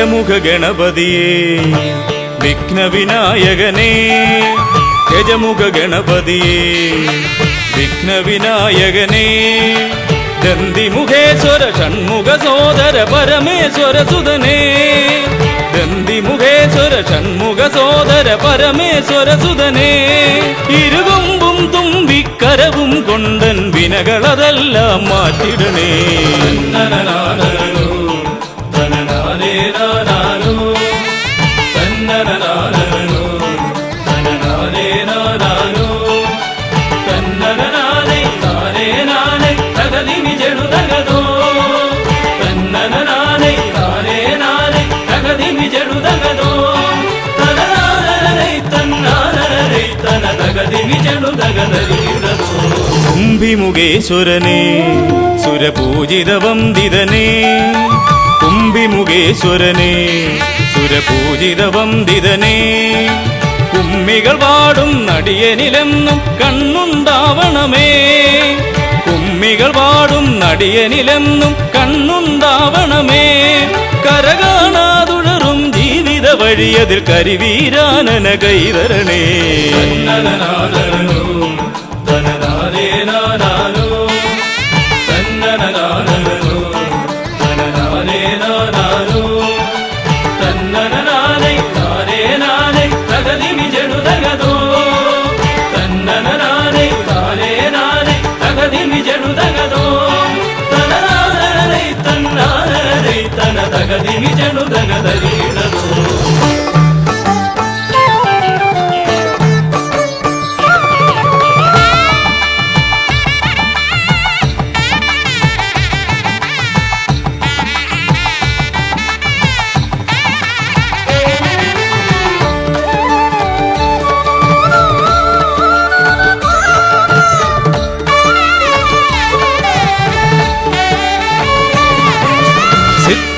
ഗജമുഖ ഗണപതിയേ വിഘ്നവിനായകനേ ഗജമുഖ ഗണപതിയേ വിഘ്നവിനായകനേ ദന്തിമുഖേശ്വര ഷൺമുഖ സോദര പരമേശ്വര സുതനേ ദന്തിമുഖേശ്വര ഷൺമുഖ സോദര പരമേശ്വര സുതനേ ഇരുകൊമ്പും തുമ്പിക്കരവും കൊണ്ടൻ വിനകളതെല്ലാം മാറ്റിടണേ കുംഭിമുഖേശ്വരനേ സുരപൂജിതവന്ദിതനേ കുംഭിമുഖേശ്വരനേ സുരപൂജിതവന്ദിതനേ കുമ്മികൾ പാടും നടിയനിലെന്നും കണ്ണുണ്ടാവണമേ കുമ്മികൾ പാടും നടിയനിലെന്നും കണ്ണുണ്ടാവണമേ കരകാണാതുഴറും ജീവിത വഴിയതിൽ കരിവീരാനന കൈതരണേ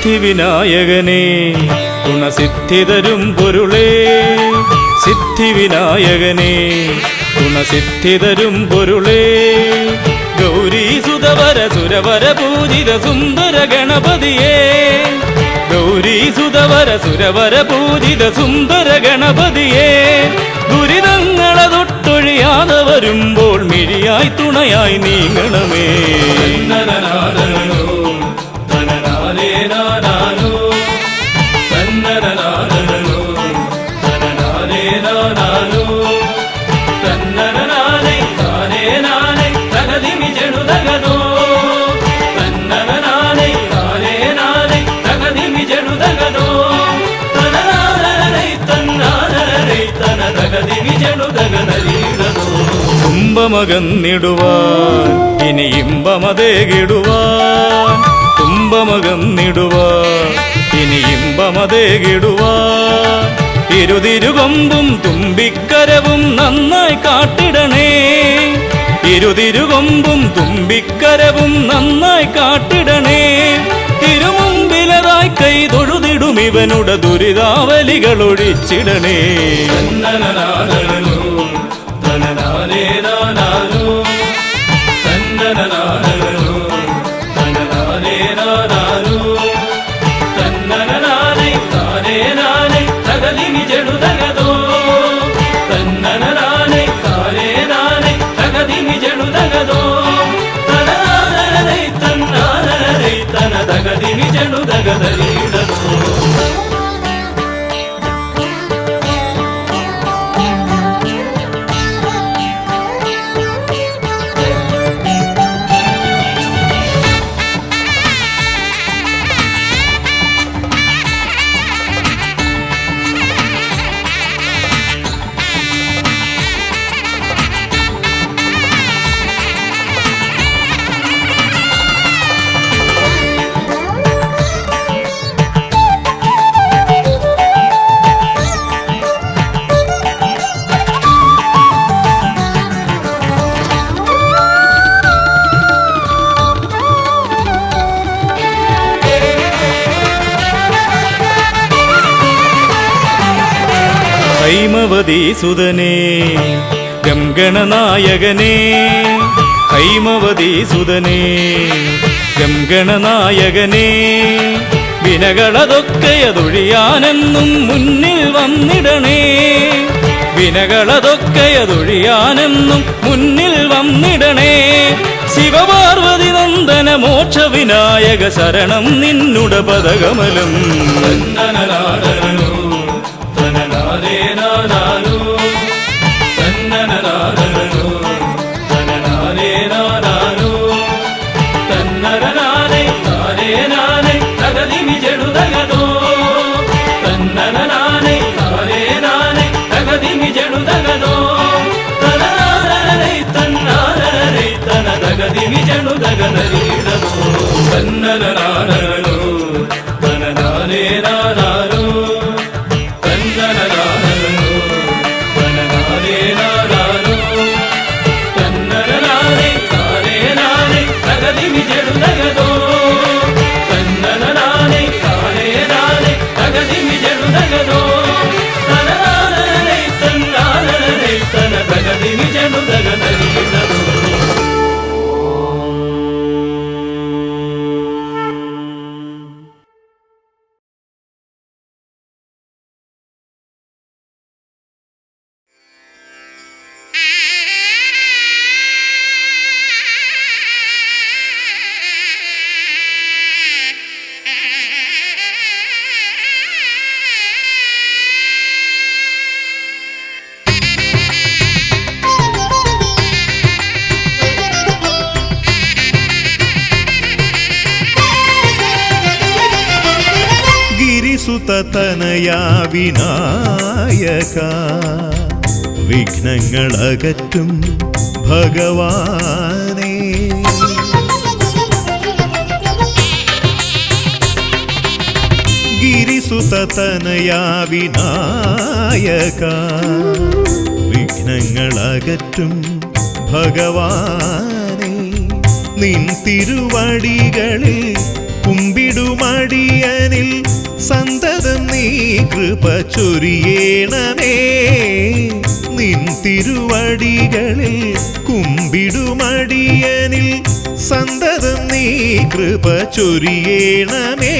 സിദ്ധിവിനായകനേ ഗുണസിദ്ധിതരും പൊരുളേ സിദ്ധിവിനായകനേ ഗുണസിദ്ധിതരും പൊരുളേ ഗൗരീസുതവര സുരവര പൂജിത സുന്ദര ഗണപതിയേ ഗൗരീസുതവര സുരവര പൂജിത സുന്ദര ഗണപതിയേ ദുരിതങ്ങളെ തൊട്ടൊഴിയാതെ വരുമ്പോൾ മിഴിയായി തുണയായി നീങ്ങണമേ തുമ്പമകന്നിടുവാൻ ഇനി ഇമ്പമതേകിടുവാൻ തുമ്പമകന്നിടുവാൻ ഇനി ഇമ്പമതേകിടുവാൻ ഇരുതിരുകൊമ്പും തുമ്പിക്കരവും നന്നായി കാട്ടിടണേ ഇരുതിരുകൊമ്പും തുമ്പിക്കരവും നന്നായി കാട്ടിടണേ തിരുമുമ്പിലതായി കൈ തൊഴുതിടും ഇവനുടെ ദുരിതാവലികൾ ഒഴിച്ചിടണേ ഹൈമവതി സുതനേ ഗംഗണനായകനേ ഹൈമവതി സുതനേ ഗംഗണനായകനേ വിനകളതൊക്കെയതൊഴിയാനെന്നും മുന്നിൽ വന്നിടണേ. വിനകളതൊക്കെയതൊഴിയാനെന്നും മുന്നിൽ വന്നിടണേ. ശിവപാർവതി നന്ദന മോക്ഷ വിനായക ശരണം നിന്നുട പദകമലം. തന്നനനാദനോ തനനാദേ നാദാനോ തന്നനനാദനോ തനനാദേ നാദാനോ തന്നനനാദേ നാദേ നാദേ തകതിമി ജടുതകതോ തന്നനനാദേ നാദേ നാദേ തകതിമി ജടുതകതോ തനനാദനരൈ തന്നാദനരൈ തനതകതിമി ജടുതകതരീടതോ തന്നനനാദനോ തനനാദേ നാദാനോ തന്നനനാദനോ തനനാദേ നാദാനോ തന്നനനാദേ നാദേ നാദേ തകതിമി ജടുതകതോ തന്നനനാദേ നാദേ നാദേ തകതിമി ജടുതകതോ തനനാദനരൈ തന്നാദനരൈ തനതകതിമി ജടുതകതരീടതോ. गिरिसुततनया विनायका विघ्नങ്ങളകറ്റും ഭഗവാനേ. गिरिसुततनया विनायका വിഘ്നങ്ങളകറ്റും ഭഗവാനേ. നിൻ തിരുവടികളിൽ കുമ്പിടുമടിയനിൽ സന്തതം നീ കൃപ ചൊരിയേണമേ. നിൻ തിരുവടികളിൽ കുമ്പിടുമടിയനിൽ സന്തതം നീ കൃപ ചൊരിയേണമേ.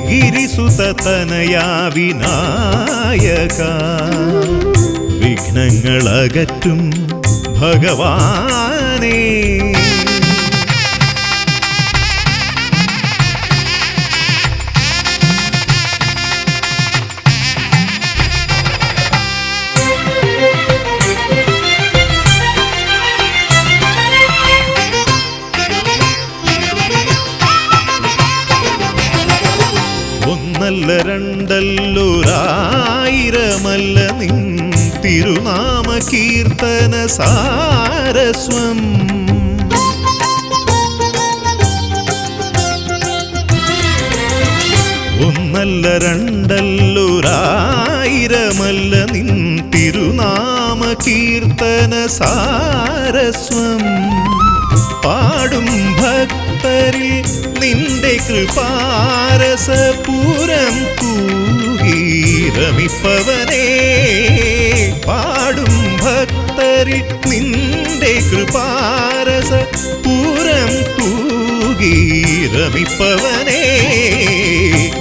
ഗിരിസുതതനയാ വിനായക വിഘ്നങ്ങളകറ്റും ഭഗവാനേ. ഒന്നല്ല രണ്ടല്ലൊരായിരമല്ല നിൻ തിരുനാമ കീർത്തന സാരസ്വം. ഒന്നല്ല രണ്ടല്ലൊരായിരമല്ല നിൻ തിരുനാമ കീർത്തന സാരസ്വം. പാടും ഭക്തരിൽ നിന്റെ കൃപാരസപൂരം തൂകീരമിപ്പവനേ. പാടും ഭക്തരിൽ നിന്റെ കൃപാരസപൂരം തൂകീരമിപ്പവനേ.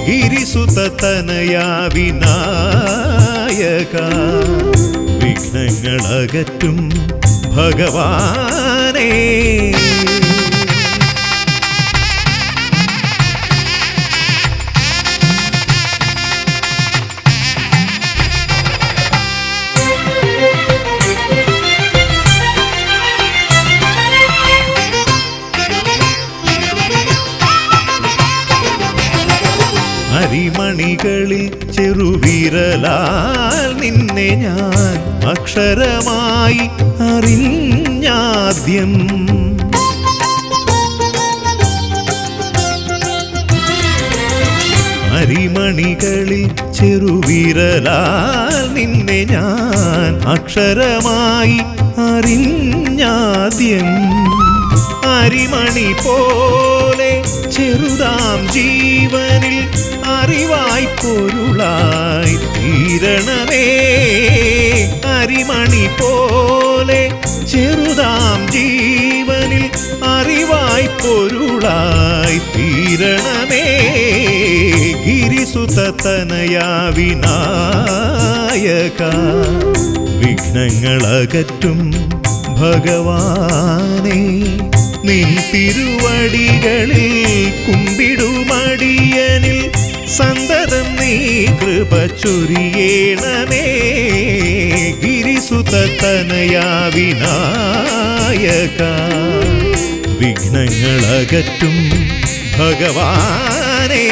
ഗിരിസുതതനയാ വിനായക വിഘ്നങ്ങളകറ്റും ഭഗവാനേ. അരിമണികളിൽ ചെറുവിരലാൽ നിന്നെ ഞാൻ അക്ഷരമായി അറിഞ്ഞാദ്യം. അരിമണികളിൽ ചെറുവിരലാൽ നിന്നെ ഞാൻ അക്ഷരമായി അറിഞ്ഞാദ്യം. അരിമണി പോലെ ചെറുതാം ജീവനിൽ അറിവായി പൊരുളായി തീരണമേ. അരിമണി പോലെ ചെറുതാം ജീവനിൽ അറിവായി പൊരുളായി തീരണമേ ഗിരിസുതനയാ വിനായക വിഘ്നങ്ങളകറ്റും ഭഗവാനേ നിൻ തിരുവടികളിൽ കുമ്പിടുമടിയനിൽ സന്തതം നീ കൃപ ചൊരിയേണമേ ഗിരിസുതനയാ വിനായക വിഘ്നങ്ങളകറ്റും ഭഗവാനേ.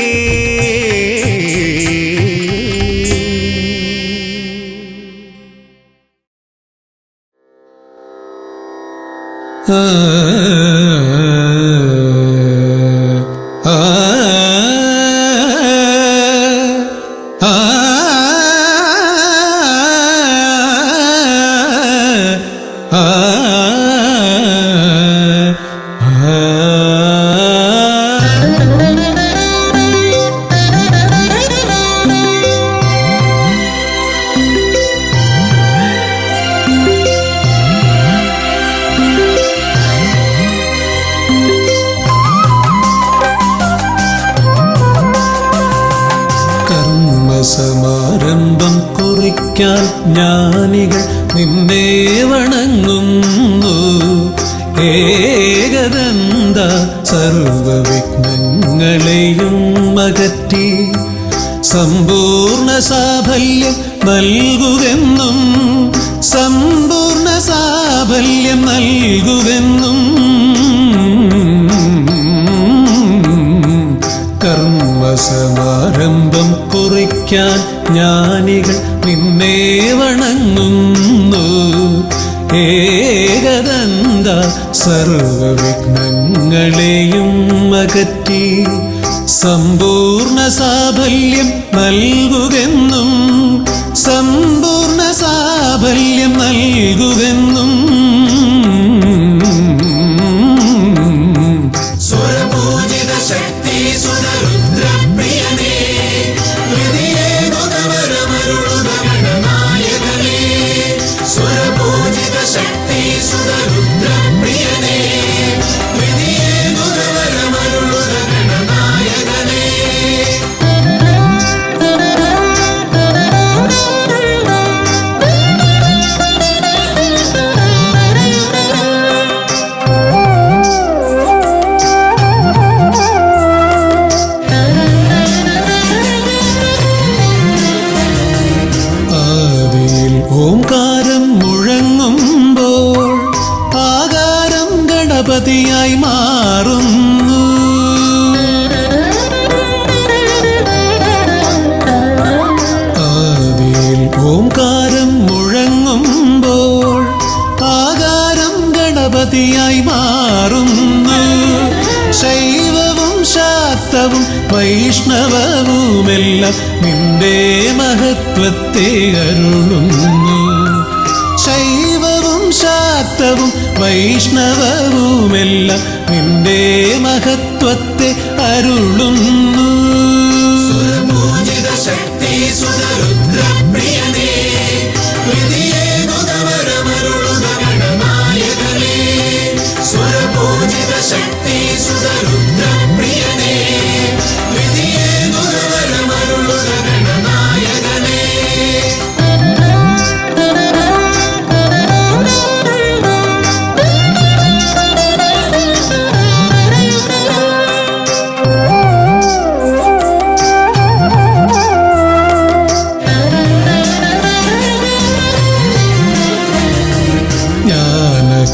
സമാരംഭം കുറിക്കാൻ ജ്ഞാനികൾ നിന്നെ വണങ്ങുന്നു. ഏകദന്ത സർവവിഘ്നങ്ങളെയും അകറ്റി സമ്പൂർണ്ണ സാഫല്യം നൽകുകെന്നും സമ്പൂർണ്ണ സാഫല്യം നൽകുകെന്നും കർമ്മസമാരംഭം കുറിക്കാൻ ജ്ഞാനികൾ നിന്നെ വണങ്ങുന്നു. ഏകദന്ത സർവവിഘ്നങ്ങളെയും അകറ്റി സമ്പൂർണ്ണ സാഫല്യം നൽകുകെന്നും സമ്പൂർണ്ണ സാഫല്യം നൽകുകെന്നും ഓംകാരം മുഴങ്ങുമ്പോൾ ആകാരം ഗണപതിയായി മാറുന്നു. ആദിയിൽ ഓംകാരം മുഴങ്ങുമ്പോൾ ആകാരം ഗണപതിയായി മാറുന്നു. ശൈവവും ശാക്തവും വൈഷ്ണവവുമെല്ലാം നിന്റെ മഹത്വത്തെ അരുളുന്നു. ശൈവവും ശാക്തവും വൈഷ്ണവവുമെല്ലാം നിന്റെ മഹത്വത്തെ അരുളുന്നു. ശക്തി സുതരുദ്രപ്രിയനേ സ്വരപൂജിത ശക്തി സുതരുദ്രപ്രിയനേ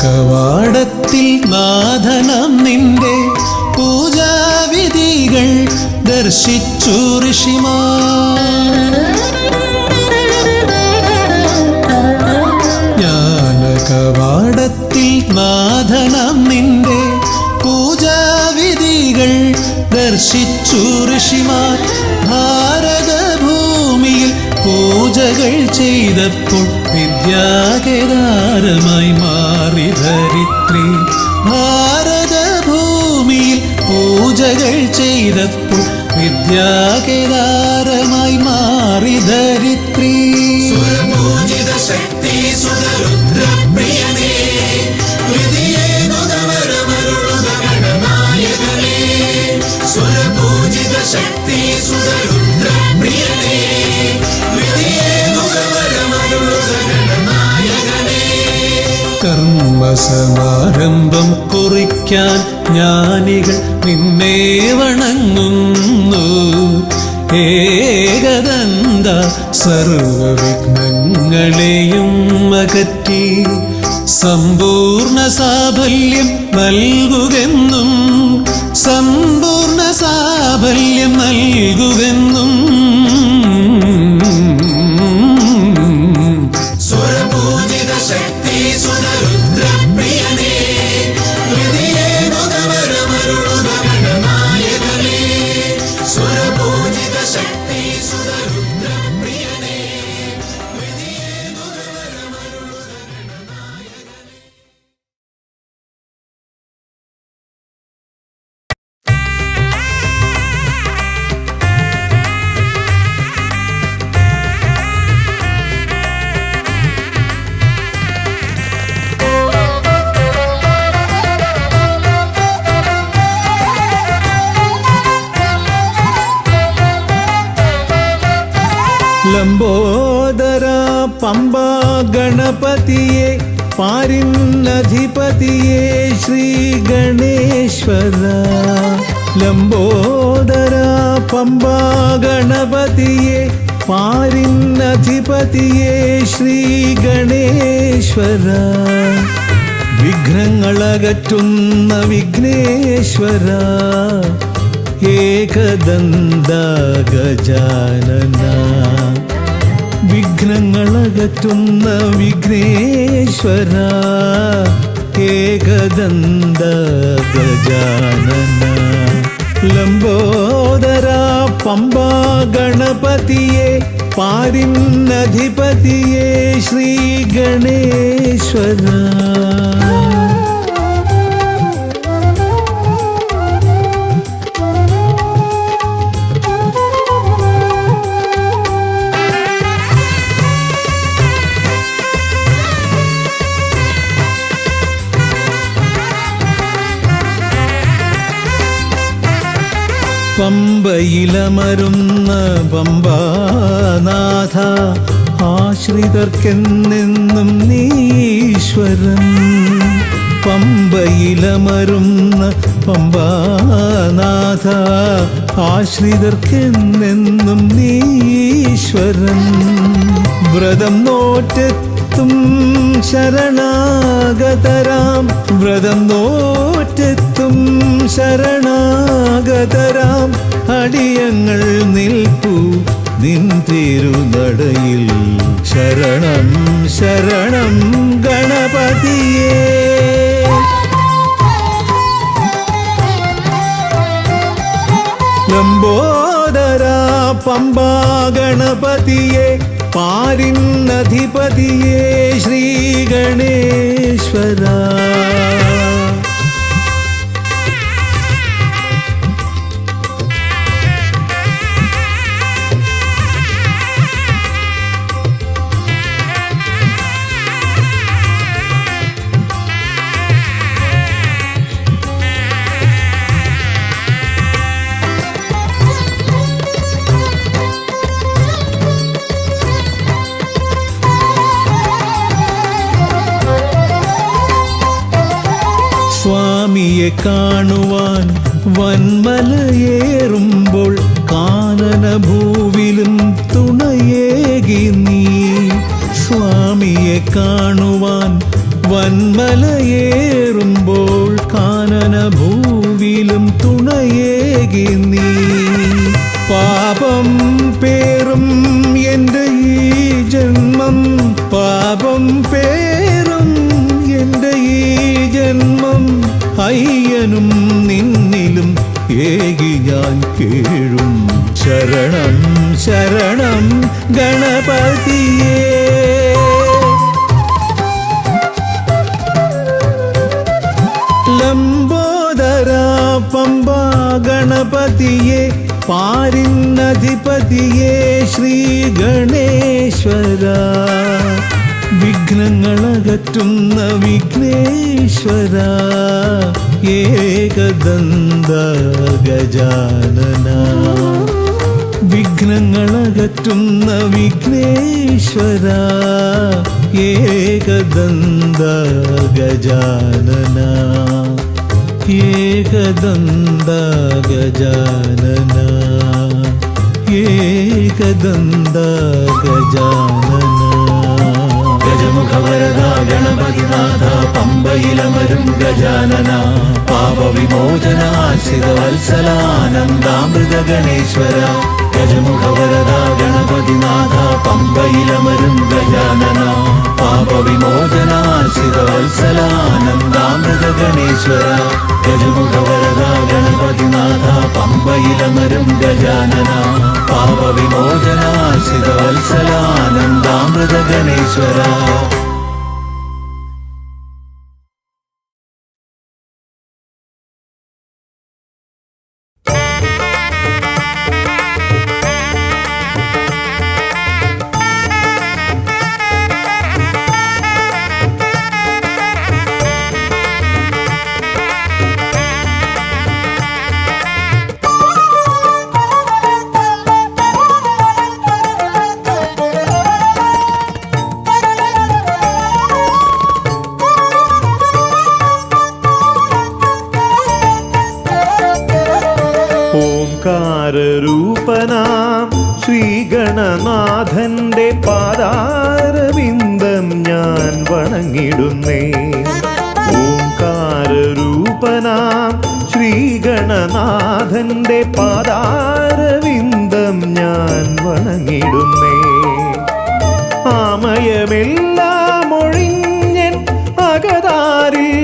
കവാടത്തിൽ നാഥനം നിന്റെ പൂജാവിധികൾ ദർശിച്ചു ഋഷിമാർ. ജ്ഞാനകവാടത്തിൽ നാഥനം നിന്റെ പൂജാവിധികൾ ദർശിച്ചു ഋഷിമാർ. ഭാരതഭൂമിയിൽ പൂജകൾ ചെയ്തപ്പോൾ വിദ്യാകേദാരമായി മാറി ധരിത്രി. ഭാരതഭൂമിയിൽ പൂജകൾ ചെയ്തപ്പോൾ വിദ്യാകേദാരമായി മാറി ധരിത്രി. ശക്തി സുതരുദ്രപ്രിയനേ കർമ്മസമാരംഭം കുറിക്കാൻ ജ്ഞാനികൾ നിന്നെ വണങ്ങുന്നു. ഏകദന്ത സർവവിഘ്നങ്ങളെയും അകറ്റി സമ്പൂർണ്ണ സാഫല്യം നൽകുകെന്നും, സമ്പൂർണ്ണ സാഫല്യം നൽകുകെന്നും. സ്വരപൂജിത ശക്തി സുതരുദ്രപ്രിയനേ, ഹൃദയേ മുഖവരമരുളുക ഗണനായകനേ. സ്വരപൂജിത ശക്തി സുതരുദ്രപ്രിയനേ, ഹൃദയേ മുഖവരമരുളുക ഗണനായകനേ. ലംബോദര പമ്പ ഗണപതിയെ പാരിന്നധിപതിയെ ശ്രീ ഗണേശ്വര. ലംബോദര പമ്പ ഗണപതിയെ പാരിന്നധിപതിയെ ശ്രീ ഗണേശ്വര. വിഘ്നങ്ങളകറ്റുന്ന വിഘ്നേശ്വര, ഏകദന്ത ഗജാനന. വിഘ്നങ്ങളകറ്റുന്ന വിഘ്നേശ്വര, ഏകദന്ത ഗജാനന. ലംബോദര പമ്പ ഗണപതിയെ പാരിന്നധിപതിയെ ശ്രീ ഗണേശ്വര. പമ്പയിലമരുന്ന പമ്പാനാഥ, ആശ്രിതർക്കെന്നെന്നും നീശ്വരൻ. പമ്പയിലമരുന്ന പമ്പാനാഥ, ആശ്രിതർക്കെന്നെന്നും നീശ്വരൻ. വ്രതം നോറ്റെത്തും ശരണാഗതരാം, വ്രതം നോറ്റെത്തും ശരണാഗതരാം അടിയങ്ങൾ നിൽപ്പു നിൻ തിരുനടയിൽ. ശരണം ശരണം ഗണപതിയേ. ലംബോദര പമ്പ ഗണപതിയെ പാരിന്നധിപതിയെ ശ്രീ ഗണേശ്വര. സ്വാമിയെ കാണുവാൻ വന്മലയേറുമ്പോൾ കാനനഭൂവിലും തുണയേകി നീ. സ്വാമിയെ കാണുവാൻ വന്മലയേറുമ്പോൾ കാനനഭൂവിലും തുണയേകി നീ. പാപം പേറും എൻ്റെ ഈ ജന്മം, പാപം പേറും എൻ്റെ ഈ ജന്മം. അയ്യനും നിന്നിലും ഏകി ഞാൻ കേഴും. ശരണം ശരണം ഗണപതിയേ. ലംബോദര പമ്പ ഗണപതിയെ പാരിന്നധിപതിയെ ശ്രീ ഗണേശ്വര. വിഘ്നങ്ങളകറ്റുന്ന വിഘ്നേശ്വര, ഏകദന്ത ഗജാനന. വിഘ്നങ്ങളകറ്റുന്ന വിഘ്നേശ്വര ഏകദന്ത ഗജാനന ഏകദന്ത ഗജാനന ഏകദന്ത ഗജാനന ഗജമുഖവരദ ഗണപതിനാഥ പമ്പയിലമരും ഗജാനന പാപവിമോചനാശ്രിതവത്സലാനന്ദാമൃത ഗണേശ്വര ഗജമുഖവരദ ഗണപതിനാഥ പമ്പയിലമരും ഗജാനന പാപവിമോചനാശ്രിതവത്സലാനന്ദാമൃത ഗണേശ്വര ഗജമുഖവരദ ഗണപതിനാഥ പമ്പയിലമരും ഗജാനന പാപവിമോചനാശ്രിതവത്സലാനന്ദാമൃത ഗണേശ്വര. ഓംകാരരൂപനാം ശ്രീഗണനാഥന്റെ പാദാരവിന്ദം ഞാൻ വണങ്ങിടുന്നേ. ഓംകാരരൂപനാം ശ്രീഗണനാഥന്റെ പാദാരവിന്ദം ഞാൻ വണങ്ങിടുന്നേ. ആമയമെല്ലാം ഒഴിഞ്ഞൻ അകതാരിൽ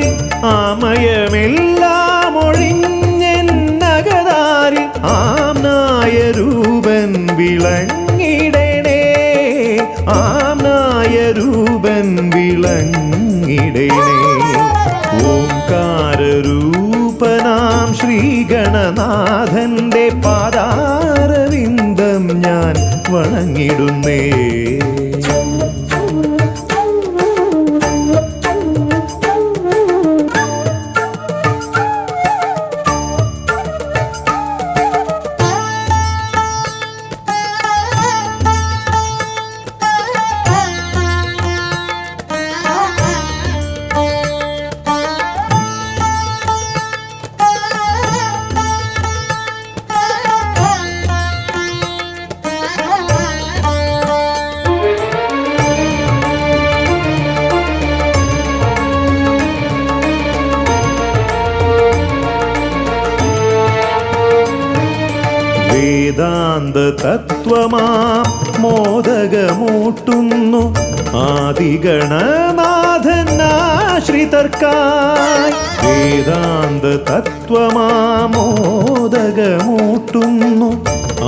ആമയമെല്ലാം ഒഴിഞ്ഞൻ അകതാരിൽ ആംനായ രൂപൻ വിളങ്ങിടണേ. ആംനായ രൂപൻ വിളങ്ങിടണേ. ഓംകാരരൂപനാം ശ്രീഗണനാഥന്റെ പാദാരവിന്ദം ഞാൻ വണങ്ങിടുന്നേ. വേദാന്ത തത്വമാം മോദകമൂട്ടുന്നു ആദിഗണനാഥനാശ്രിതർക്കായി. വേദാന്ത തത്വമാം മോദകമൂട്ടുന്നു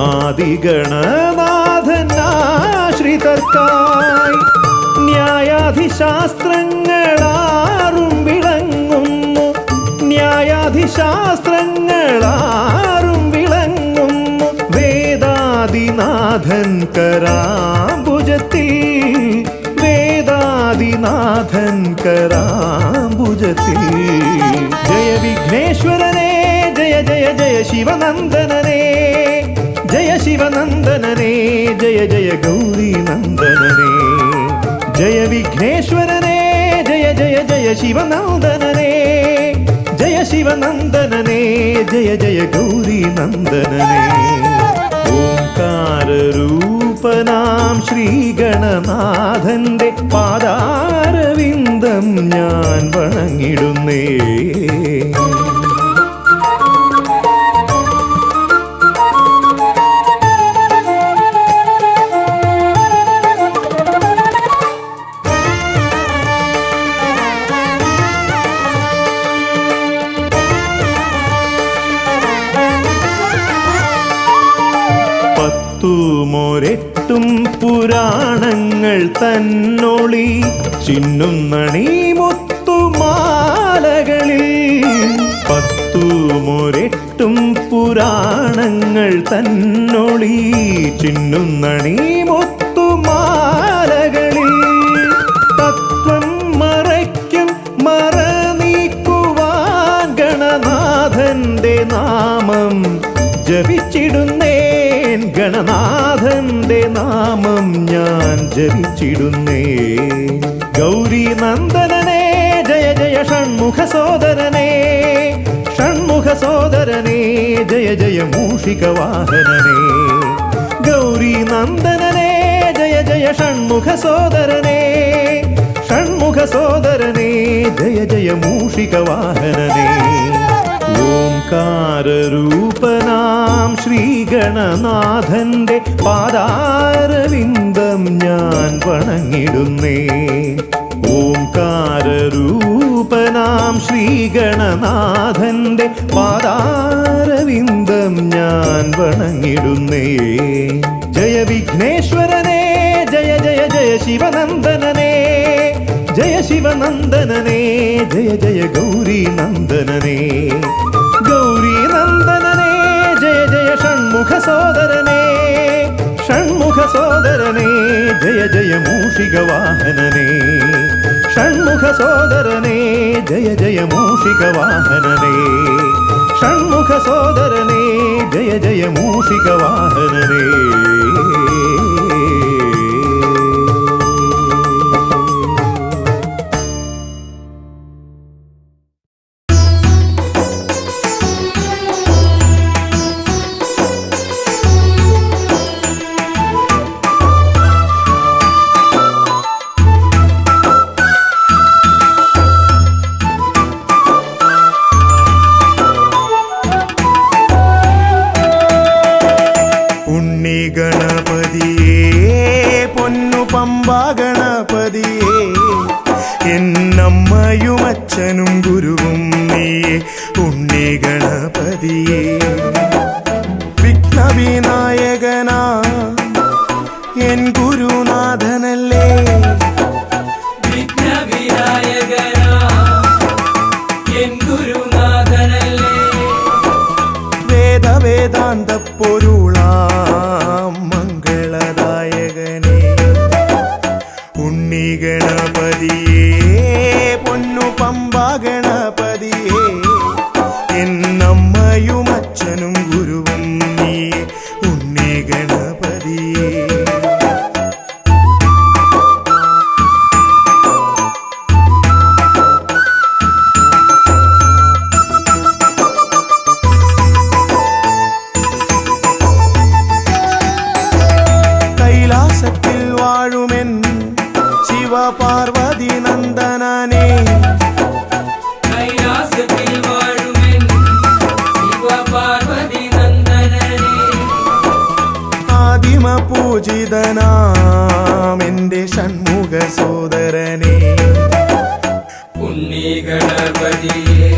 ആദിഗണനാഥനാശ്രിതർക്കായി. ന്യായാധിശാസ്ത്രങ്ങളാറും വിളങ്ങുന്നു ന്യായാധിശാസ്ത്രങ്ങളാറും വിളങ്ങുന്നു വേദാദിനാഥൻ കരാംബുജത്തിൽ. വേദാദിനാഥൻ കരാംബുജത്തിൽ. ജയ വിഘ്നേശ്വരനേ ജയ ജയ ജയ ശിവനന്ദനനേ. ജയ ശിവനന്ദനനേ ജയ ജയ ഗൗരീനന്ദനനേ. ജയ വിഘ്നേശ്വരനേ ജയ ജയ ജയ ശിവനന്ദനനേ. ജയ ശിവനന്ദനനേ ജയ ജയ ഗൗരീനന്ദനനേ. ഓംകാരരൂപനാം ശ്രീഗണനാഥന്റെ പാദാരവിന്ദം ഞാൻ വണങ്ങിടുന്നേ. പത്തുമൊരെട്ടും പുരാണങ്ങൾ തന്നൊളി ചിന്നുന്നണി മുത്തുമാലകളിൽ. പത്തുമൊരെട്ടും പുരാണങ്ങൾ തന്നൊളി ചിന്നുന്നണി മുത്തുമാലകളിൽ. തത്വം മറയ്ക്കും മറ നീക്കുവാൻ ഗണനാഥന്റെ നാമം ജപിച്ചിടുന്നേൻ. ഗണനാഥന്റെ നിന്റെ നാമം ഞാൻ ജപിച്ചിടുന്നേ. ഗൗരി നന്ദനനേ ജയ ജയ ഷൺമുഖ സോദരനേ, ഷൺമുഖ സോദരനേ ജയ ജയ മൂഷിക വാഹനനേ. ഗൗരി നന്ദനനേ ജയ ജയ ഷൺമുഖ സോദരനേ, ഷൺമുഖ സോദരനേ ജയ ജയ മൂഷിക വാഹനനേ. ഓംകാരരൂപനാം ശ്രീഗണനാഥന്റെ പാദാരവിന്ദം ഞാൻ വണങ്ങിടുന്നേ. ഓംകാരരൂപനാം ശ്രീഗണനാഥന്റെ പാദാരവിന്ദം ഞാൻ വണങ്ങിടുന്നേ. ജയ വിഘ്നേശ്വരനേ ജയ ജയ ജയ ശിവനന്ദനനേ, ജയ ശിവനന്ദനനേ ജയ ജയ ഗൗരി നന്ദനനേ. ഗൗരി നന്ദനനേ ജയ ജയ ഷൺമുഖ സോദരനേ, ഷൺമുഖ സോദരനേ ജയ ജയ മൂഷിക വാഹനനേ. ഷൺമുഖ സോദരനേ ജയ ജയ മൂഷിക വാഹനനേ, ഷൺമുഖ സോദരനേ ജയ ജയ മൂഷിക വാഹനനേ. എന്നമ്മയും അച്ഛനും ഗുരുവും നീയേ ഉണ്ണി ഗണപതിയേ. വിഘ്നവിനായകനാ എൻ ഗുരുനാഥനല്ലേ, വിഘ്നവിനായകനാ എൻ ഗുരുനാഥനല്ലേ. വേദവേദാന്ത പൊരുളാം മംഗളദായകനേ ഉണ്ണി ഗണപതിയേ. പൊന്നു പമ്പാ ഗണപതിയേ എന്നമ്മയും അച്ഛനും ഗുരുവും നീയേ ഉണ്ണി ഗണപതിയേ. കൈലാസത്തിൽ വാഴുമെൻ ശിവപാർവതി നന്ദനനേ, കൈലാസത്തിൽ വാഴുമെൻ ശിവപാർവതി നന്ദനനേ. ആദിമ പൂജിതനാം എന്റെ ഷൺമുഖ സോദരനേ ഉണ്ണി ഗണപതിയേ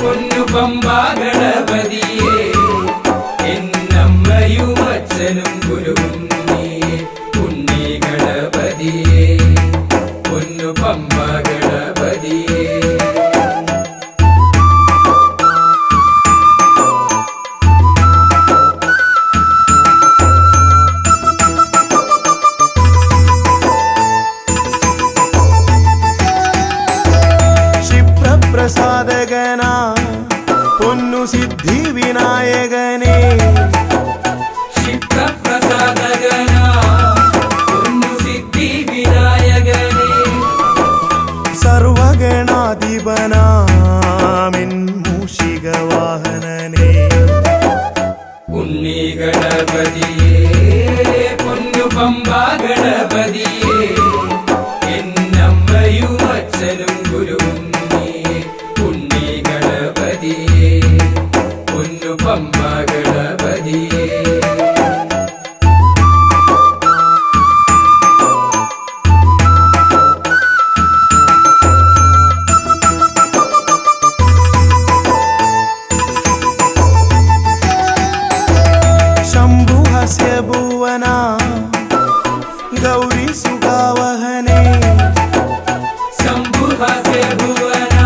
പൊന്നു പമ്പാ ഗണപതിയേ. എന്നമ്മയും അച്ഛനും ഗുരുവും നീയേ ഉണ്ണി ഗണപതിയേ, പൊന്നു പമ്പാ ഗണപതിയേ. ക്ഷിപ്രപ്രസാദകനാ പൊന്നു സിദ്ധി വിനായകനേ, ക്ഷിപ്രപ്രസാദകനാ പൊന്നു സിദ്ധി വിനായകനേ. സർവഗണാധിപനാമിൻ മൂഷിക വാഹനനേ ഉണ്ണി ഗണപതിയേ പൊന്നു പമ്പാ ഗണപതിയേ. എന്നമ്മയും അച്ഛനും ഗുരുവും നീയേ ഉണ്ണി ഗണപതിയേ, പൊന്നു പമ്പാ ഗണപതിയേ. ശംഭുഹസ്യ ഭുവന ഗൗരി സുഗാവഹനേ, ശംഭുഹസ്യ ഭുവന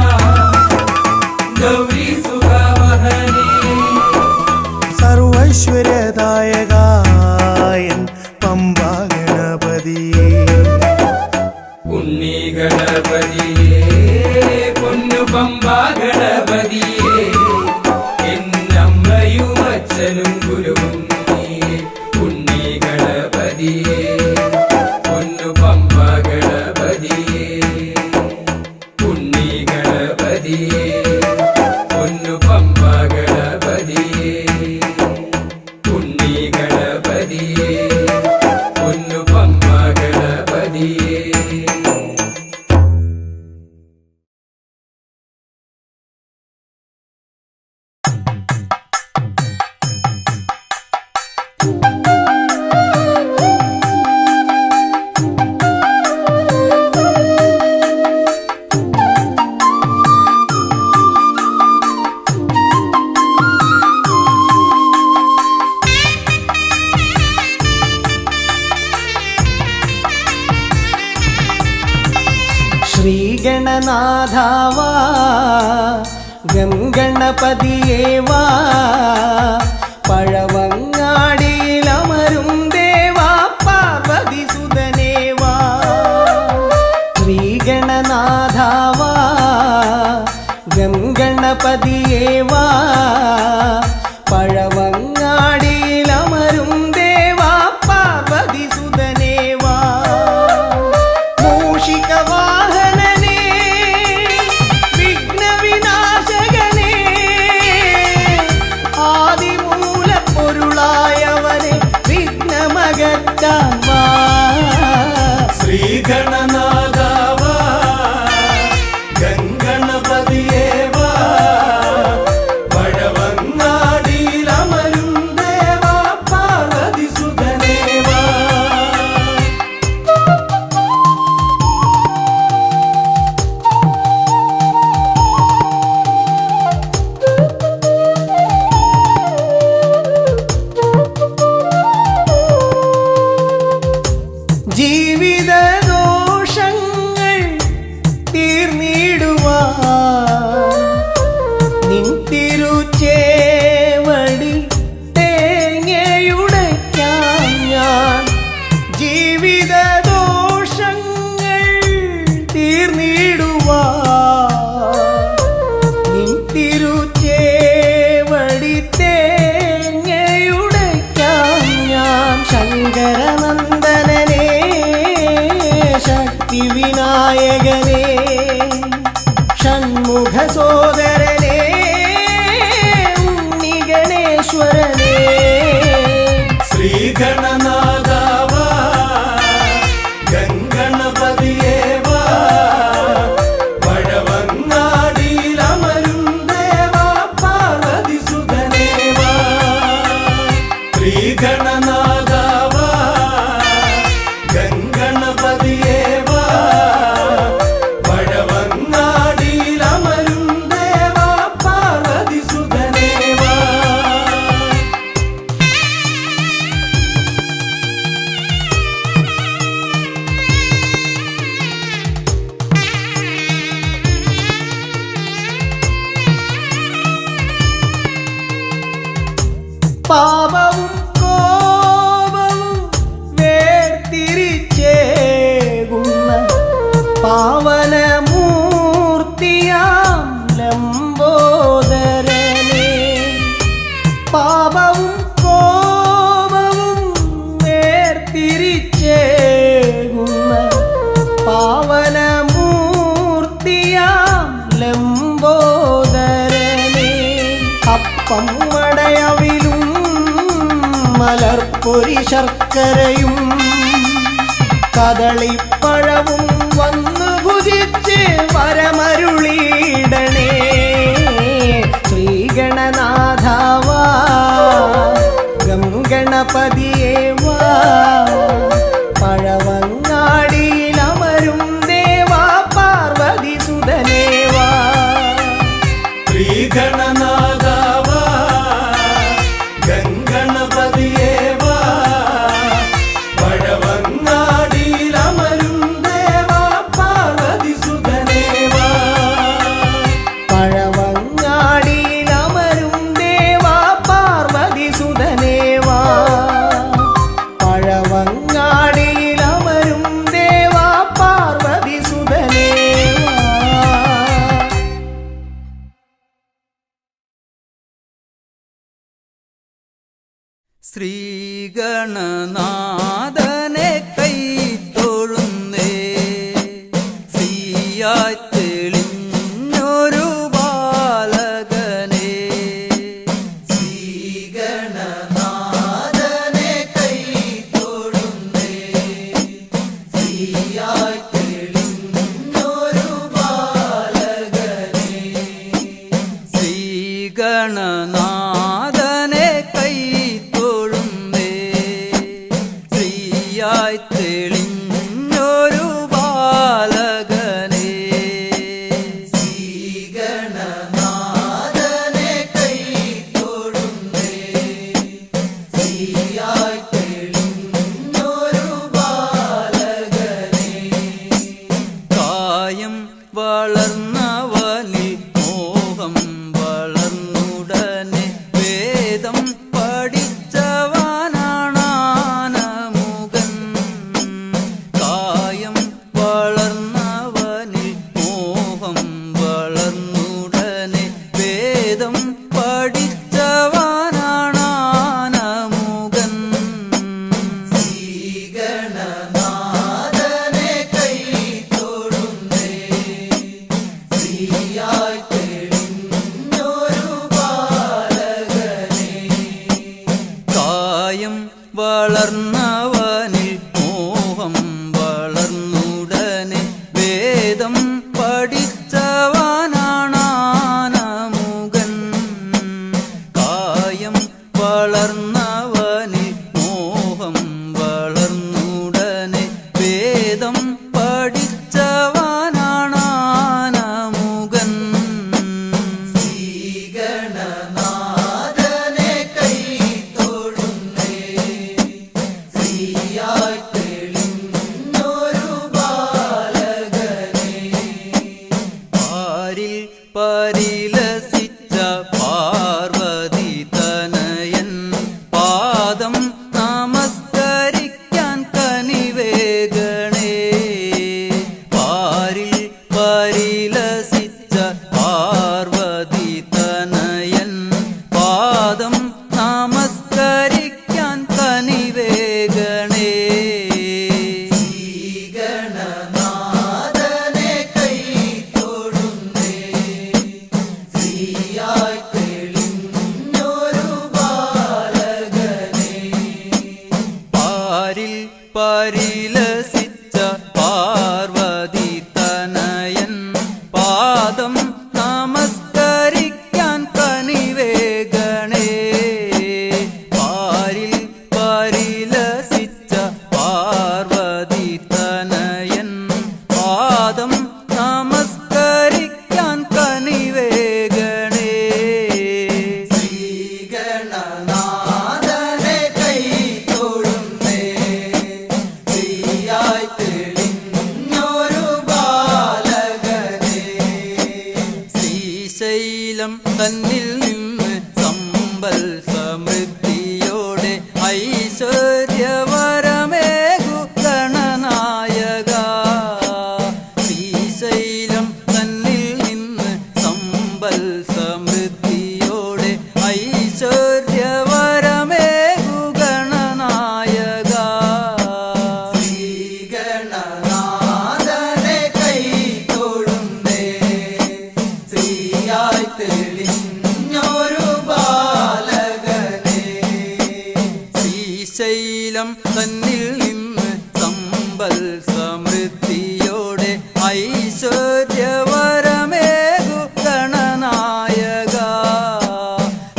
ഗൗരി സുഗാവഹനേ. സർവൈശ്വര്യദായകായൻ പമ്പാ ഗണപതിയേ ഉണ്ണി ഗണപതിയേ പൊന്നു പമ്പാ ഗണപതിയേ. എന്നമ്മയും അച്ഛനും ഗുരുവും നീയേ ഉണ്ണി ഗണപതിയേ. ഗണപതിയേ പൊന്നു പമ്പ ഗണപതിയേ ഉണ്ണി ഗണപതിയേ പൊന്നു പമ്പ ഗണപതിയേ ശ്രീഗണനാഥാവാ ഗംഗണപതിയേവാ പഴവങ്ങാടിയിലമരും ദേവാ പാർവതി സുതനേവാ ശ്രീഗണനാഥാവാ ഗംഗണപതിയേവാ പഴവങ്ങാടിയിലമരും ദേവാ പാർവതി സുതനേവാ മൂഷികവാഹനനേ വിഘ്നവിനാശകനേ ആദിമൂലപ്പൊരുളായവനെ വിഘ്നമകറ്റാൻ വാ ശ്രീഗണനാഥാവാ ഗംഗണപതിയേവാ പഴവങ്ങാടിയിലമരും ദേവാ പാർവതി സുതനേവാ ജീവിതദോഷങ്ങൾ തീർന്നിടുവാൻ നിൻ തിരുച്ചേവടി തേങ്ങയുടയ്ക്കാൻ ഞാൻ ജീവിതദോഷങ്ങൾ തീർന്നിടുവാൻ നിൻ തിരുച്ചേവടി തേങ്ങയുടയ്ക്കാൻ ഞാൻ ശങ്കരനന്ദനനേ ശക്തി വിനായകനേ ഷൺമുഖ സോദരനേ ഉണ്ണി ഗണേശ്വരനേ ശ്രീഗണനാഥാവാ ഗംഗണപതിയേവാ പഴവങ്ങാടിയിലമരും ദേവാ പാർവതി സുതനേവാ ശ്രീഗണനാഥാവാ ഗംഗണപതിയേവാ പഴവങ്ങാടിയിലമരും ദേവാ പാർവതി സുതനേവാ പാപവും കോപവും വേർതിരിച്ചേകുന്ന പാവനമൂർത്തിയാം ലംബോദരനേ പാപവും കോപവും വേർതിരിച്ചേകുന്ന പാവനമൂർത്തിയാം ലംബോദരനേ അപ്പം മടയവിലും മലർപ്പൊരി ശർക്കരയും കദളിപ്പഴവും വന്നു ഭുജിച്ച് വരമരുളിയിടണേ ശ്രീഗണനാഥാവാ ഗംഗണപതിയേവാ പഴവങ്ങാടിയിലമരും ദേവാ പാർവതി സുതനേവാ ശ്രീഗണനാഥാവാ ഗംഗണപതിയേവാ പഴവങ്ങാടിയിലമരും ദേവാ പാർവതി സുതനേവാ പഴവങ്ങാടിയിലമരും ദേവാ പാർവതി സുതനേവാ പഴവങ്ങാടിയിലമരും ദേവാ പാർവതി സുതനേവാ ശ്രീഗണനാഥനെ കൈത്തൊഴുന്നേ ശ്രീയായി തെളിഞ്ഞൊരു കായം വളർന്നവനിൽ മോഹം വളർന്നുടനെ വേദം പഠിച്ചവനാണാനമുകൻ. കായം വളർന്നവനിൽ മോഹം വളർന്നുടനെ വേദം പഠിച്ചവനാണാനമുകൻ. പാരിൽ പരിലസിച്ച പാർവതി തനയൻ പാദം നമസ്കരിക്കാൻ കനിവേഗണേ. പാരിൽ പരിലസിച്ച പാർവതി തനയൻ പാദം നമസ്കരിക്കാൻ കനിവേഗണേ. പാരിൽ പരിലസിച്ച പാർവതി തനയൻ പാദം നമസ്കരിക്കാൻ കനിവേഗണേ. പാരിൽ പരിലസിച്ച പാർവതി തനയൻ പാദം നമസ്കരിക്കാൻ കനിവേഗണേ. ശ്രീശൈലം തന്നിൽ നിന്ന് സമ്പൽ സമൃദ്ധിയോടെ ഐശ്വര്യവരമേകു ഗണനായക. ശ്രീശൈലം തന്നിൽ നിന്ന് സമ്പൽ സമൃദ്ധിയോടെ ഐശ്വര്യവരമേകു ഗണനായക. ശ്രീശൈലം തന്നിൽ നിന്ന് സമ്പൽ സമൃദ്ധിയോടെ ഐശ്വര്യവരമേകു ഗണനായക.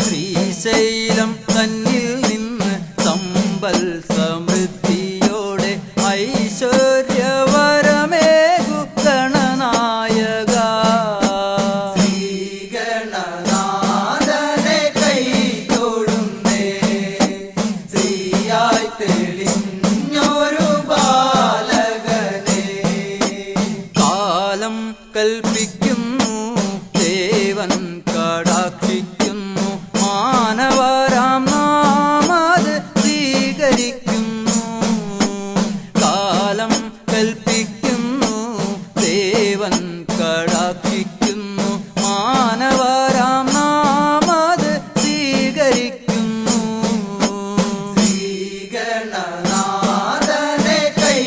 ശ്രീശൈലം തന്നിൽ നിന്ന് സമ്പൽ സമൃദ്ധിയോടെ ഐശ്വര്യവരമേകു ഗണനായക. കാലം കൽപ്പിക്കുന്നു ദേവൻ കടാക്ഷിക്കുന്നു മാനവരാം നാമത് സ്വീകരിക്കുന്നു. കാലം കൽപ്പിക്കുന്നു ദേവൻ കടാക്ഷിക്കുന്നു മാനവരാം നാമത് സ്വീകരിക്കുന്നു. ശ്രീഗണനാഥനെ കൈ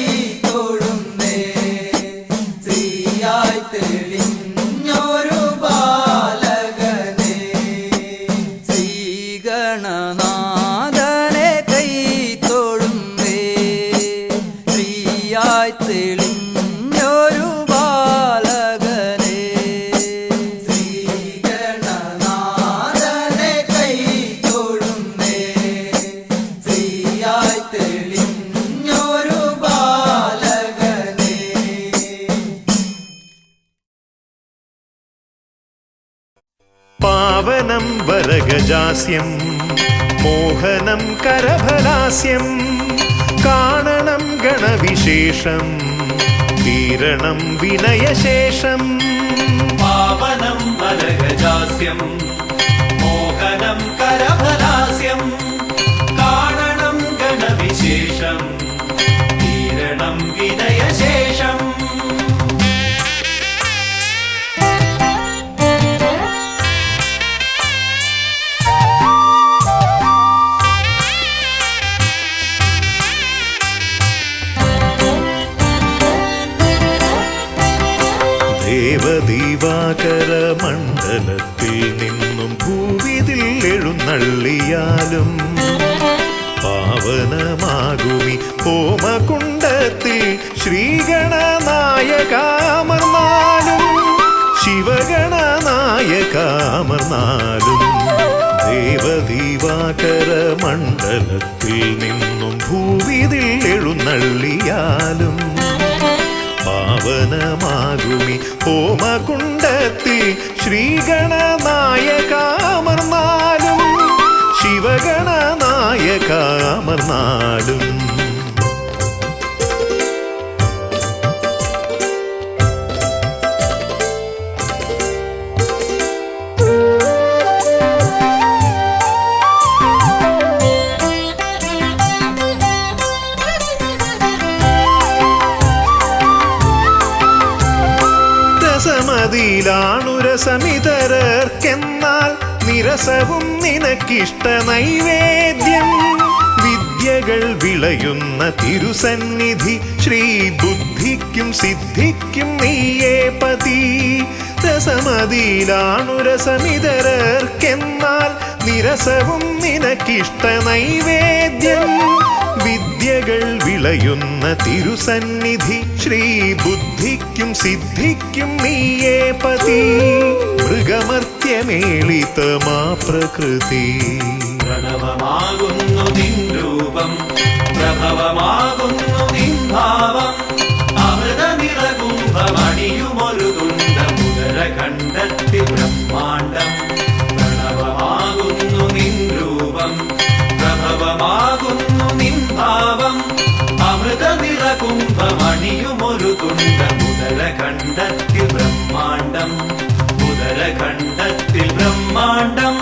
തൊഴുന്നേ. ശ്രീയായി തെളിഞ്ഞൊരു ബാലകനെ. ശ്രീഗണനാഥനെ കൈ തൊഴുന്നേ. ശ്രീയായി തെളിഞ്ഞൊരു ബാലകനെ. പാവനം വരഗജാസ്യം മോഹനം കരഫലാസ്യം കാണണം ഗണവിശേഷം തീരണം വിനയശേഷം. പാവനം വരഗജാസ്യം മോഹനം കരഫലാസ്യം കാണണം ഗണവിശേഷം തീരണം വിനയശേഷം. ദേവദീവാകര മണ്ഡലത്തിൽ നിന്നും ഭൂവിതിൽ എഴുന്നള്ളിയാലും പാവനമാകുമി ഹോമകുണ്ടത്തിൽ ശ്രീഗണനായകാമർന്നാലും ശിവഗണനായകാമർന്നാലും ദേവദീവാകര മണ്ഡലത്തിൽ നിന്നും ഭൂവിതിൽ എഴുന്നള്ളിയാലും പാവനമാകുമി ഹോമകുണ്ടത്തിൽ ശ്രീഗണനായകാമർന്നാലും ശിവഗണനായകാമർന്നാലും രസമിതരർക്കെന്നാൽ നിരസവും നിനക്കിഷ്ട നൈവേദ്യം വിദ്യകൾ വിളയുന്ന തിരുസന്നിധി ശ്രീ ബുദ്ധിക്കും സിദ്ധിക്കും നീയേ പതി രസമിതരർക്കെന്നാൽ നിരസവും നിനക്കിഷ്ട നൈവേദ്യം വിദ്യകൾ വിളയുന്ന തിരുസന്നിധി ശ്രീ ബുദ്ധിക്കും സിദ്ധിക്കും നീയേ പതി മൃഗമർത്യമേളിതമാ പ്രകൃതി പ്രണവമാകുന്നു നിൻ രൂപം പ്രഭവമാകുന്നു നിൻ ഭാവം അമൃത നിറകുംഭമണിയുമൊരു തുണ്ട മുതര കണ്ടെത്തി ബ്രഹ്മാണ്ടം പ്രണവമാകുന്നു നിൻ രൂപം പ്രഭവമാകുന്നു നിൻ ഭാവം അമൃത നിറകുംഭമണിയുമൊരു തുണ്ട മുതര കണ്ടെത്തി ബ്രഹ്മാണ്ടം മുതര കണ്ടെത്തി ബ്രഹ്മാണ്ടം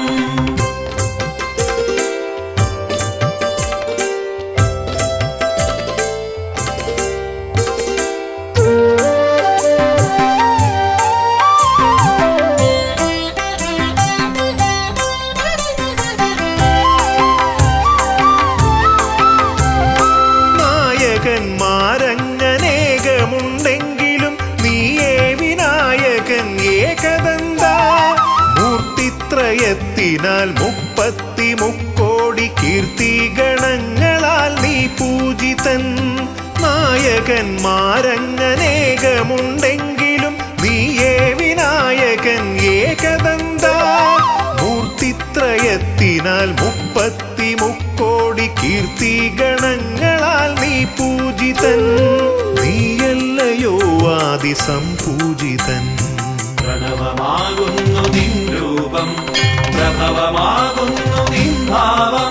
നായകന്മാരങ്ങനേകമുണ്ടെങ്കിലും നീയേ വിനായകൻ ഏകദന്ത മൂർത്തിത്രയത്തിനാൽ 33 കീർത്തി ഗണങ്ങളാൽ നീ പൂജിതൻ നായകന്മാരങ്ങനേകമുണ്ടെങ്കിലും നീയേ വിനായകൻ ഏകദന്ത മൂർത്തിത്രയത്തിനാൽ 33 കീർത്തി ഗണങ്ങളാൽ നീ പൂജിതൻ നീയല്ലയോ ആദിസംപൂജിതൻ പ്രണവമാകുന്നു നിൻ രൂപം പ്രഭവമാകുന്നു നിൻ ഭാവം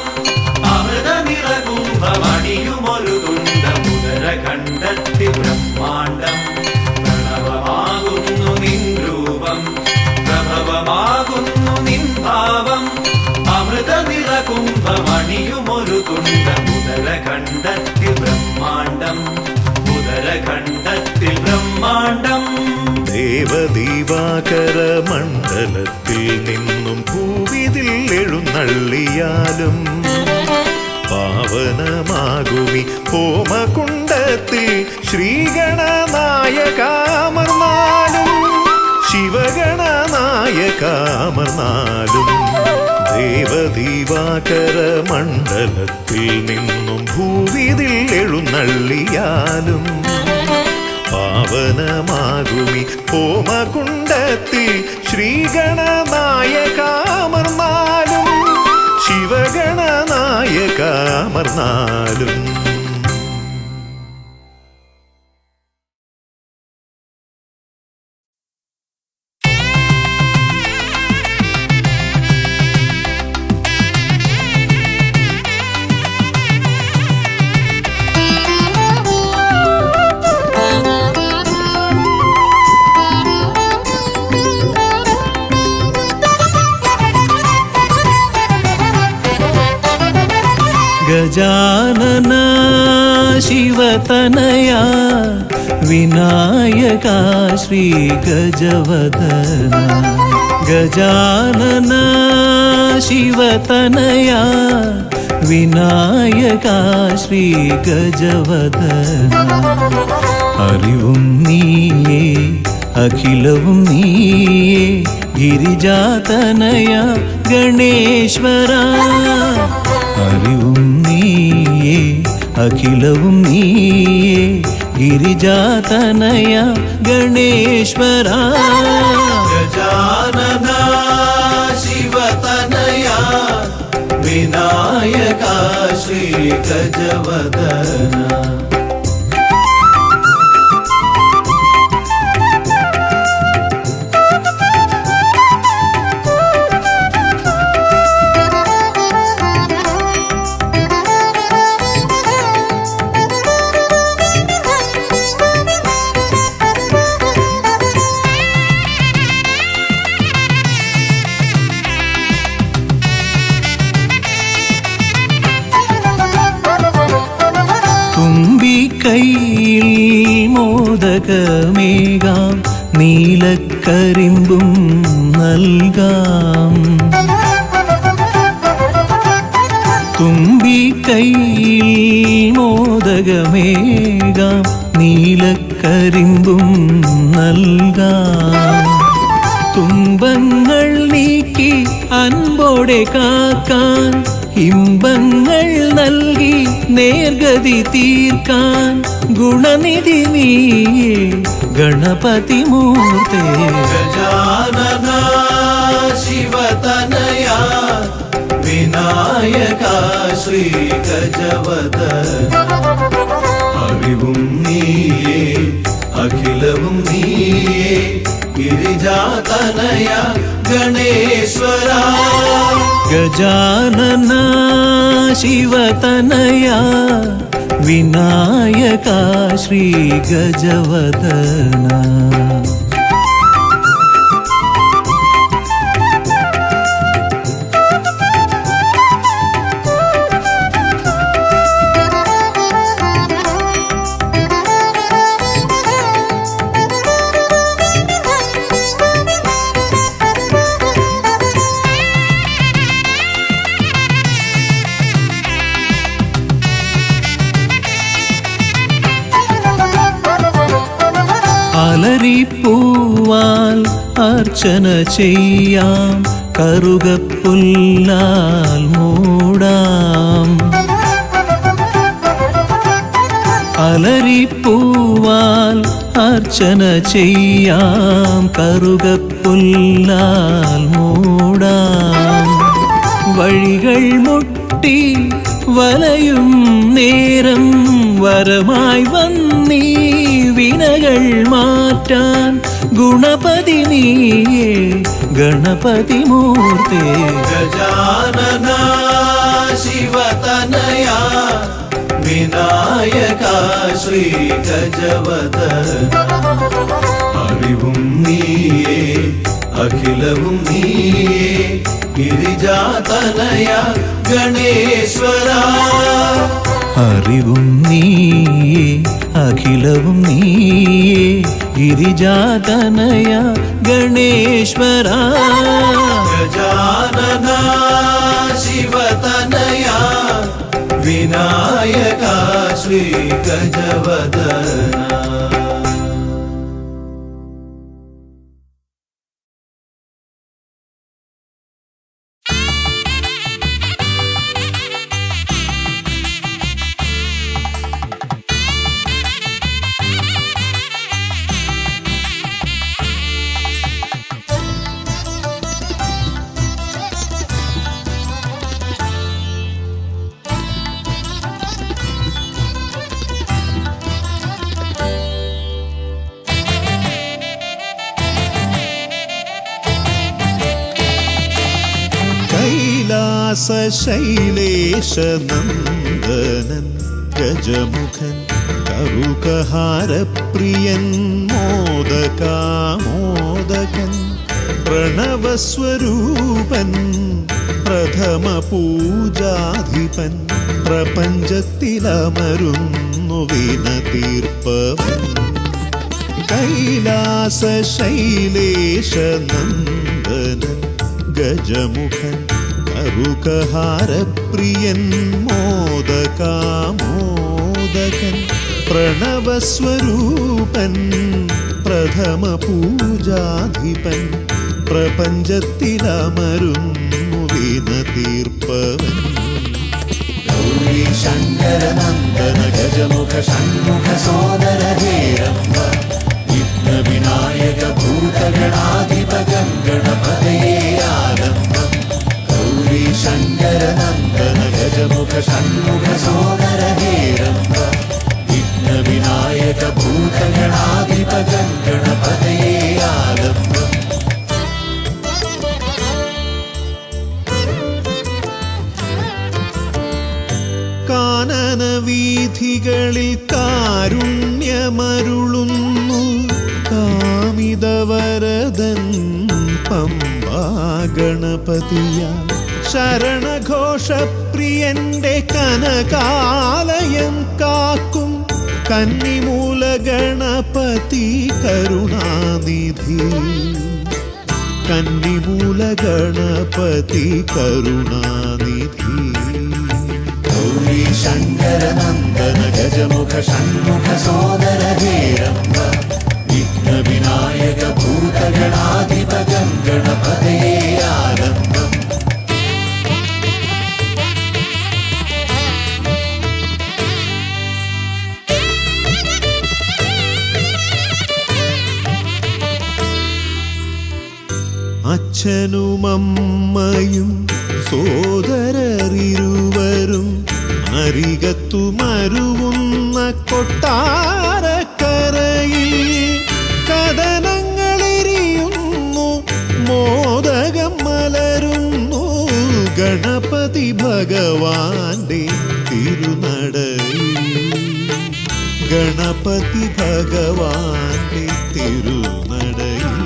അമൃത നിറകുംഭമണിയുമൊരു തുണ്ട മുതര കണ്ടെത്തി ബ്രഹ്മാണ്ടം പ്രണവമാകുന്നു നിൻ രൂപം പ്രഭവമാകുന്നു നിൻ ഭാവം അമൃത നിറകുംഭമണിയുമൊരു തുണ്ട മുതര കണ്ടെത്തി ബ്രഹ്മാണ്ടം മുതര കണ്ടെത്തി ബ്രഹ്മാണ്ടം ദേവദീവാകര മണ്ഡലത്തിൽ നിന്നും ഭൂവിതിൽ എഴുന്നള്ളിയാലും പാവനമാകുമി ഹോമകുണ്ടത്തിൽ ശ്രീഗണനായകാമർന്നാലും ശിവഗണനായകാമർന്നാലും ദേവദീവാകര മണ്ഡലത്തിൽ നിന്നും ഭൂവിതിൽ എഴുന്നള്ളിയാലും പാവനമാകുമി ഹോമകുണ്ടത്തിൽ ശ്രീഗണനായകാമർന്നാലും ശിവഗണനായകാമർന്നാലും ഗജാനന ശിവതനയ വിനായക ശ്രീ ഗജവദന ഗജാനന ശിവതനയ വിനായക ശ്രീ ഗജവദന അറിവും നീയേ അഖിലവും നീയേ ഗിരിജാതനയ ഗണേശ്വര അറിവും നീയേ അഖിലവും നീയേ ഗിരിജാതനയ ഗണേശ്വര ഗജാനന ശിവതനയ വിനായക ശ്രീ ഗജവദന തുമ്പിക്കൈയിൽ മോദകമേകാം നീലക്കരിമ്പും നൽകാം തുമ്പിക്കൈയിൽ മോദകമേകാം നീലക്കരിമ്പും നൽകാം തുമ്പങ്ങൾ നീക്കി അൻപോടെ കാക്കാൻ ഇമ്പങ്ങൾ നൽകി നേർഗതി തീർക്കാൻ ഗുണനിധി നീയേ ഗണപതി മൂർത്തേ ഗജാനന ശിവതനയ വിനായക ശ്രീ ഗജവദന അറിവും നീയേ അഖിലവും നീയേ ഗിരിജാതനയ ഗണേശ്വര ഗജാനന ശിവതനയ വിനായക ശ്രീ ഗജവദന അലരിപ്പൂവാൽ അർച്ചന ചെയ്യാം കറുകപ്പുല്ലാൽ മൂടാം അലരിപ്പൂവാൽ അർച്ചന ചെയ്യാം കറുകപ്പുല്ലാൽ മൂടാം വഴികൾ മുട്ടി വലയും നേരം വരമായി വന്നീ വിനകൾ മാറ്റാൻ ഗുണപതി നീയേ ഗണപതി മൂർത്തേ ഗജാനന ശിവതനയ വിനായക ശ്രീ ഗജവദന അറിവും നീയേ അഖിലവും നീയേ ഗിരിജാതനയ ഗണേശ്വര അറിവും നീയേ അഖിലവും നീയേ ഗിരിജാതനയ ഗണേശ്വര ഗജാനന ശിവതനയ വിനായക ശ്രീ ഗജവദന ശൈലേശനന്ദനൻ ഗജമുഖൻ കറുകഹാരപ്രിയൻ മോദകാമോദകൻ പ്രണവസ്വരൂപൻ പ്രഥമ പൂജാധിപൻ പ്രപഞ്ചത്തിലമരുന്നു വിനതീർപ്പവൻ കൈലാസ ശൈലേശനന്ദനൻ ഗജമുഖൻ കറുകഹാരപ്രിയൻ മോദകാമോദകൻ പ്രണവസ്വരൂപൻ പ്രഥമ പൂജാധിപൻ പ്രപഞ്ചത്തിലമരുന്നു വീണ തീർപ്പവൻ ഗൗരി ശങ്കര നന്ദന ഗജമുഖ ഷൺമുഖ സോദര ഹേരംബ വിഘ്ന വിനായക ഭൂതഗണാധിപ ഗണപതയേ ആരംഭം ഗൗരി ശങ്കര നന്ദന ഗജമുഖ ഷൺമുഖ സോദര ഹേരംബ വിഘ്ന വിനായക ഭൂതഗണാധിപ ഗണപതയേ ആരംഭം കാനന വീഥികളിൽ കാരുണ്യമരുളുന്നു കാമിതവരദൻ പമ്പാ ഗണപതിയ ശരണഘോഷപ്രിയന്റെ കനകാലയം കാക്കും കന്നിമൂല ഗണപതി കരുണാനിധി കന്നിമൂല ഗണപതി കരുണാനിധി ഗൗരി ശങ്കര നന്ദന ഗജമുഖ ഷൺമുഖ സോദര ഹേരംബ വിഘ്ന വിനായക ഭൂതഗണാധിപ ഗണപതയേ ആരംഭം അച്ഛനുമമ്മയും സോദരരിരുവരും അരികത്തു മരുവുന്ന കൊട്ടാരക്കരയിൽ കഥനങ്ങളെരിയുന്നു മോദകം മലരുന്നു ഗണപതി ഭഗവാന്റെ തിരുനടയിൽ ഗണപതി ഭഗവാന്റെ തിരുനടയിൽ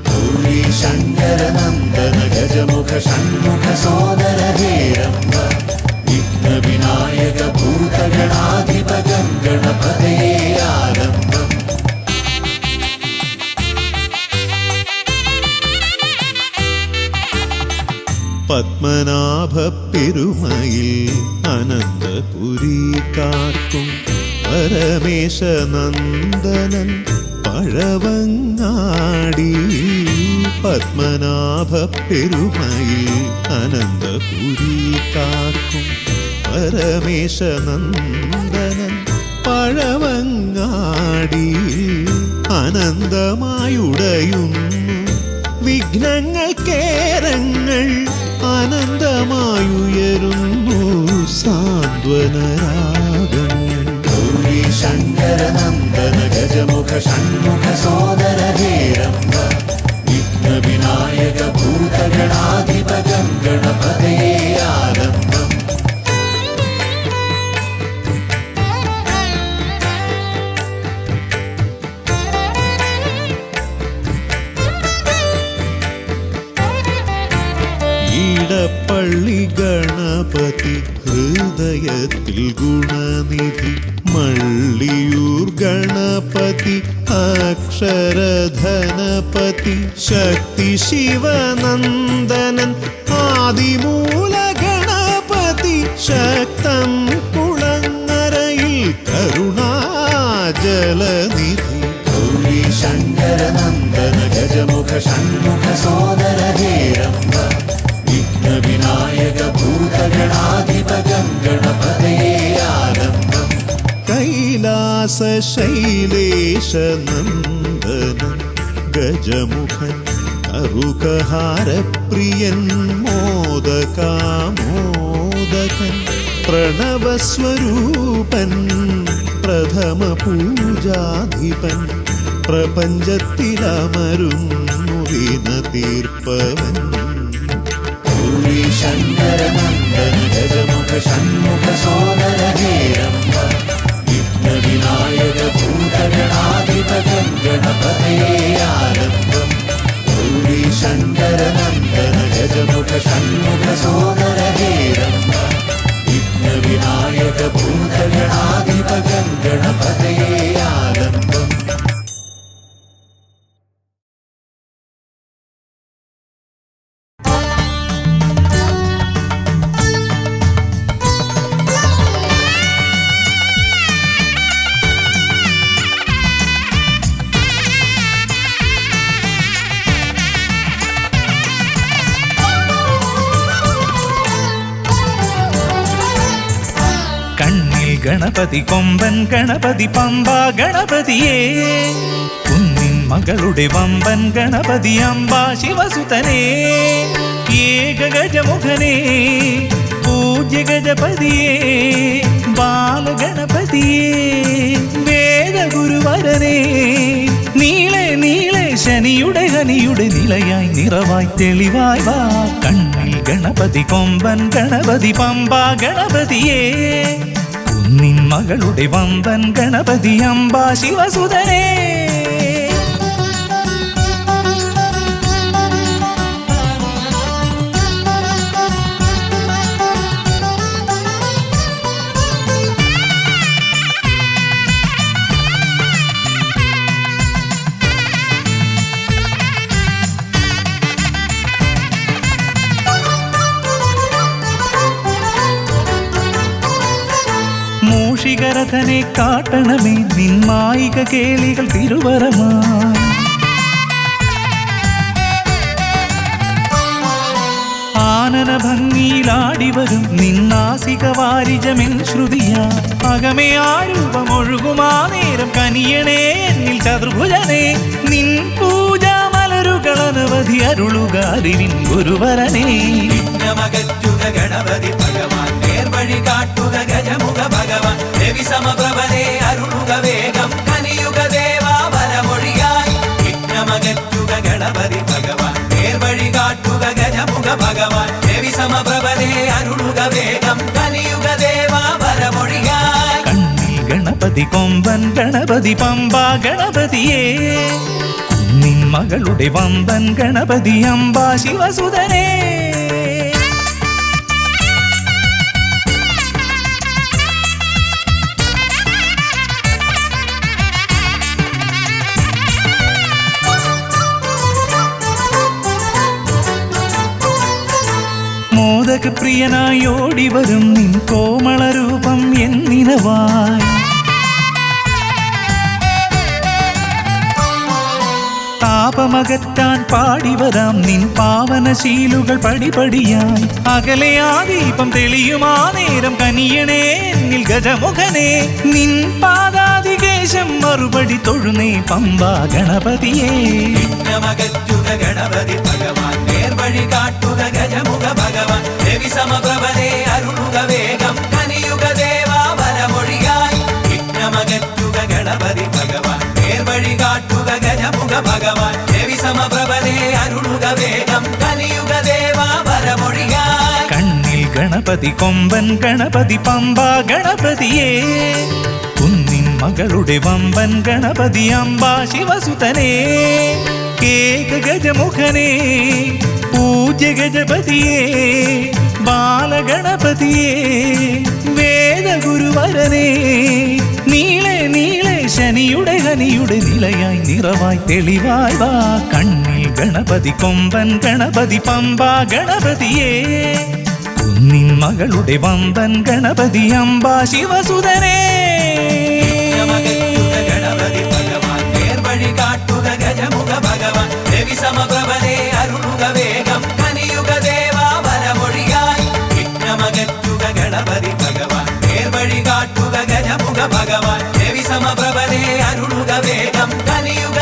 ഗൗരി ശങ്കര നന്ദന ഗജമുഖ ഷൺമുഖ സോദര ഹേരംബ വിഘ്ന വിനായക ഭൂതഗണാധിപ ഗണപതയേ ആരംഭം പത്മനാഭ പെരുമയിൽ അനന്തപുരി കാക്കും പരമേശനന്ദനൻ പഴവങ്ങാടി പത്മനാഭ പെരുമയിൽ അനന്തപുരി കാക്കും പരമേശനന്ദനൻ പഴവങ്ങാടി അനന്തമായുടയുന്നു വിഘ്നങ്ങൾ കേരങ്ങൾ അനന്തമായുയരുന്നു സാന്ത്വനരാഗങ്ങൾ ഗൗരി ശങ്കര നന്ദന ഗജമുഖ ഷൺമുഖ സോദര ഹേരംബ വിഘ്ന വിനായക ഭൂതഗണാധിപ ഗണപതയേ ആരംഭം ഈടപ്പള്ളി ഗണപതി ഹൃദയത്തിൽ ഗുണനിധി മള്ളിയൂർ ഗണപതി അക്ഷരധനപതി ശക്തി ശിവനന്ദനൻ ആദിമൂല ഗണപതി ശക്തം കുളങ്ങരയിൽ കരുണാജലനിധി ഗൗരി ശങ്കര നന്ദന ഗജമുഖ ഷൺമുഖ സോദര ഹേരംബ വിഘ്ന വിനായക ഭൂതഗണാധിപ ഗണപതയേ ആരംഭം കൈലാസ ശൈലേശ നന്ദനൻ ഗജമുഖൻ കറുകഹാരപ്രിയൻ മോദകാമോദകൻ പ്രണവസ്വരൂപൻ പ്രഥമ പൂജാധിപൻ പ്രപഞ്ചത്തിലമരുന്നു വീണ തീർപ്പവൻ ഗൗരി ശങ്കര നന്ദന ഗജമുഖ ഷൺമുഖ സോദര ഹേരംബ വിഘ്ന വിനായക ഭൂതഗണാധിപ ഗണപതയേ ആരംഭം ഗൗരി ശങ്കര നന്ദന ഗജമുഖ ഷൺമുഖ സോദര ഹേരംബ വിഘ്ന വിനായക ഭൂതഗണാധിപ ഗണപതയേ ആരംഭം ഗണപതി കൊമ്പൻ ഗണപതി പമ്പ ഗണപതിയേ കുന്നിൻ മകളുടെ വമ്പൻ ഗണപതി അംബ ശിവസുതനേ ഏകഗജമുഖനേ പൂജ്യ ഗജപതിയേ ബാലഗണപതിയേ വേദഗുരുവരനേ നീളെ നീളെ ശനിയുടെ ഹനിയുടെ നിലയായി നിറവായി തെളിവായി വാ കണ്ണിൽ ഗണപതി കൊമ്പൻ ഗണപതി പമ്പ ഗണപതിയേ കുന്നിൻ മകളുടെ വമ്പൻ ഗണപതി അംബ ശിവസുതനേ മൂഷികരഥനെ കാട്ടണമേ നിന്മായിക കേളികൾ തിരുവരമായി ആനന ഭംഗിയിലാടിവരും നിന്നാസിക വാരിജമെൻ ശ്രുതിയാ അകമേ ആരൂപമൊഴുകുമാ നേരം കനിയണേ എന്നിൽ ചതുർഭുജനേ നിൻ പൂജാ മലരുകൾ അനവധി അരുളുക അറിവിൻ ഗുരുവരനേ വിഘ്നമകറ്റുക ഗണപതി ഭഗവാൻ നേർവഴി കാട്ടുക ഗജമുഖ ഭഗവാൻ രവി സമപ്രഭനെ അരുളുക വേഗം കനിയുക ദേവാ വരമൊഴിയായി വിഘ്നമകറ്റുക ഗണപതി ഭഗവാൻ നേർവഴി കാട്ടുക ഗജമുഖ ഭഗവാൻ രവി സമപ്രഭനെ അരുളുക വേഗം കനിയുക ദേവാ വരമൊഴിയായി കണ്ണിൽ ഗണപതി കൊമ്പൻ ഗണപതി പമ്പ ഗണപതിയേ നിൻ മകളുടെ വമ്പൻ ഗണപതി അംബ ശിവസുതനേ മോദകപ്രിയനായി ഓടിവരും നിൻ കോമളരൂപം എന്നിനവായി താപമകറ്റാൻ പാടിവരാം നിൻ പാവനശീലുകൾ പടിപടിയായി അകലെ ആ ദീപം തെളിയുമാ നേരം കനിയണേ എന്നിൽ ഗജമുഖനേ നിൻ പാദാതികേശം മറുപടി തൊഴുന്നേ പമ്പ ഗണപതിയേ വിഘ്നമകറ്റുക ഗണപതി ഭഗവാൻ നേർവഴി കാട്ടുക ഗജമുഖ ഭഗവാൻ രവി സമപ്രഭനെ അരുളുക വേഗം കനിയുക ദേവാ വരമൊഴിയായി വിഘ്നമകറ്റുക ഗണപതി ഭഗവാൻ നേർവഴി കാട്ടുക ഗജമുഖ ഭഗവാൻ രവി സമപ്രഭനെ അരുളുക വേഗം കനിയുക ദേവാ വരമൊഴിയായി കണ്ണിൽ ഗണപതി കൊമ്പൻ ഗണപതി പമ്പ ഗണപതിയേ കുന്നിൻ മകളുടെ വമ്പൻ ഗണപതി അംബ ശിവസുതനേ ഏകഗജമുഖനേ പൂജ്യ ഗജപതിയേ ബാലഗണപതിയേ വേദഗുരുവരനേ നീളെ നീളെ ശനിയുടെ ഹനിയുടെ നിലയായി നിറവായി തെളിവായി വാ കണ്ണിൽ ഗണപതി കൊമ്പൻ ഗണപതി പമ്പ ഗണപതിയേ കുന്നിൻ മകളുടെ വമ്പൻ ഗണപതി അംബ ശിവസുതനേ വിഘ്നമകറ്റുക ഗണപതി ഭഗവാൻ നേർവഴി കാട്ടുക ഗജമുഖ ഭഗവാൻ രവി സമപ്രഭനെ അരുളുക വേഗം കനിയുക ദേവാ വരമൊഴിയായി വിഘ്നമകറ്റുക ഗണപതി ഭഗവാൻ നേർവഴി കാട്ടുക ഗജമുഖ ഭഗവാൻ രവി സമപ്രഭനെ അരുളുക വേഗം കനിയുക